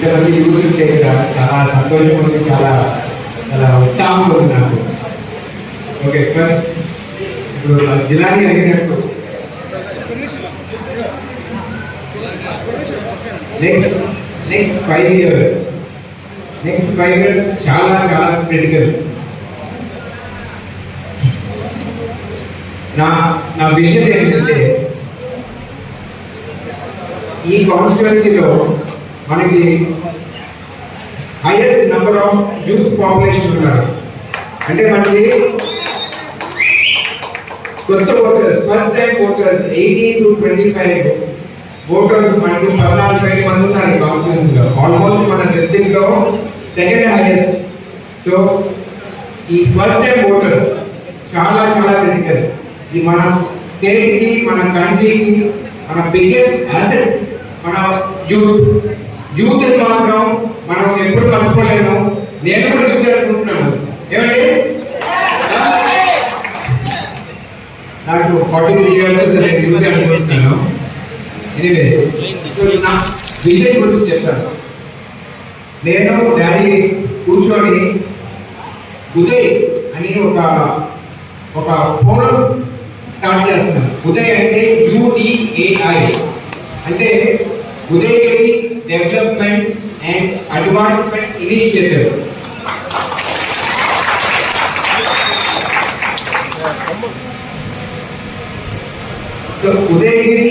ఇంతమంది యూత్ ఉంటే చాలా సంతోషం ఉంది, చాలా చాలా ఉత్సాహం ఉంది నాకు. ఓకే, ఫస్ట్ ఇప్పుడు జిల్లాని అడిగినట్టు నెక్స్ట్ 5 years చాలా చాలా క్రిటికల్. నా విషయం ఏంటంటే ఈ కాన్స్టిట్యున్సీలో మనకి highest number of youth population ఉన్నారు. అంటే మనకి కొత్త voters, first time voters 18 to 25 voters మనకి 14,000 మంది ఉన్నారు కాన్స్టిట్యున్సీలో. ఆల్మోస్ట్ మన డిస్ట్రిక్ట్ లో సెకండ్ హైయెస్ట్. సో ఈ ఫస్ట్ టైం ఓటర్స్ చాలా చాలా క్రిటికల్. ఇది మన స్టేట్ కి, మన కంట్రీకి, మన బిగ్గెస్ట్ అసెట్ మన యూత్ మాత్రం మనం ఎప్పుడు మర్చిపోలేము. నేను కూడా యూత్ అనుకుంటున్నాను. ఏమండి, నాకు 43 years నేను యూత్ అనుకుంటున్నాను. ఎనీవే, నా విషయం గురించి చెప్తాను. నేను డాడీ కూర్చొని ఉదయ్ అని ఒక ఫోరం స్టార్ట్ చేస్తున్నాను. ఉదయ్ అంటే UDAI, అంటే Udayagiri development and advancement initiative. Udayagiri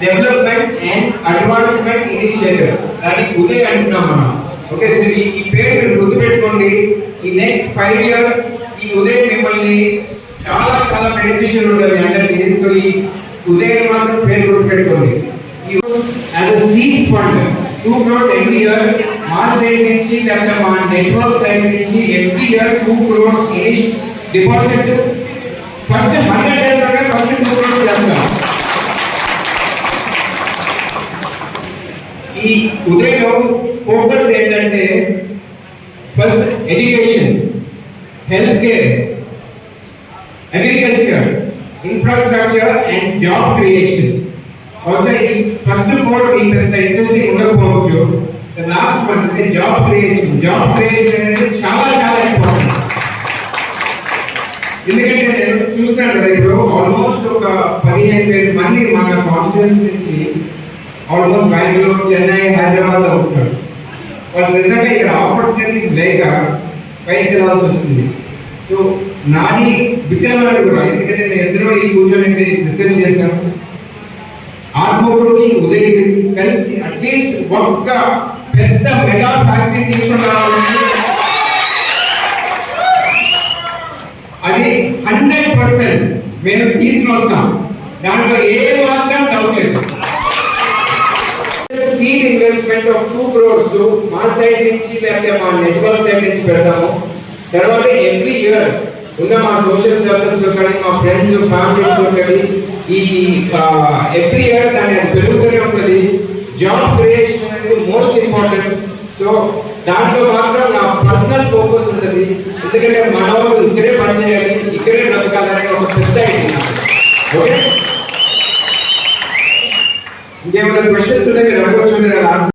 development and advancement initiative, దాన్ని ఉదయ్ అంటున్నాం మనం. ఓకే, ఈ పేరు గుర్తుపెట్టుకోండి. ఈ నెక్స్ట్ 5 years ఈ ఉదయ్ మిమ్మల్ని చాలా చాలా బెనిఫిషియల్ ఉంటుంది అందరికీ. సో ఈ ఉదయ్ మాత్రం పేరు గుర్తుపెట్టుకోండి. As a seed fund 2 crores every year మా సైడ్ నుంచి, లేకపోతే మా నెట్వర్క్ సైడ్ నుంచి every year 2 crores each deposit. First 100 days లోనే ఫస్ట్ 2 crores చేస్తాం. ఈ ఉదయ్లో ఫోకస్ ఏంటంటే first education, health care, agriculture, infrastructure and job creation. బహుశా ఈ ఫస్ట్ 4 ఇంత ఇంట్రెస్టింగ్ ఉండకపోవచ్చు. లాస్ట్ వన్ అంటే జాబ్ క్రియేషన్. జాబ్ క్రియేషన్ అనేది చాలా చాలా ఇంపార్టెంట్. ఎందుకంటే నేను చూస్తున్నాను కదా, ఇప్పుడు ఆల్మోస్ట్ ఒక 15,000 మంది మన కాన్స్టిట్యున్సీ నుంచి ఆల్మోస్ట్ బెంగళూరు, చెన్నై, హైదరాబాద్ ఉంటున్నారు. వాళ్ళు నిజంగా ఇక్కడ ఆపర్చునిటీస్ లేక పైకి వెళ్ళాల్సి వస్తుంది. సో నాది వికలవాడు కూడా, ఎందుకంటే నేను ఎందరో ఈ కూర్చొని డిస్కస్ చేశాను. ఆత్మకూరుకి, ఉదయగిరికి కలిసి అట్లీస్ట్ ఒక్క పెద్ద మెగా ఫ్యాక్టరీ తీసుకుని రావాలని, అది 100% మేము తీసుకుని వస్తాం. దాంట్లో ఏ మాత్రం డౌట్ లేదు. సీడ్ ఇన్వెస్ట్మెంట్ ఆఫ్ 2 crores మా సైడ్ నుంచి, లేకపోతే మా నెట్వర్క్ సైడ్ నుంచి పెడతాము. తర్వాత ఎవ్రీ ఇయర్ ఉన్న మా సోషల్ సర్కిల్స్ లో కానీ, మా ఫ్రెండ్స్, ఫ్యామిలీస్ లో కానీ ఈ ఎవ్రీ ఇయర్ దాన్ని పెరుగుతూనే ఉంటుంది. జాబ్ క్రియేషన్ అనేది మోస్ట్ ఇంపార్టెంట్. సో దాంట్లో మాత్రం నా పర్సనల్ ఫోకస్ ఉంటుంది. ఎందుకంటే మన వాళ్ళు ఇక్కడే పనిచేయాలి, ఇక్కడే బ్రతకాలనే ఒక పెద్ద ఐడియా. ఓకే, ఇంకేమైనా క్వశ్చన్స్ ఉంటే మీరు అడగవచ్చు.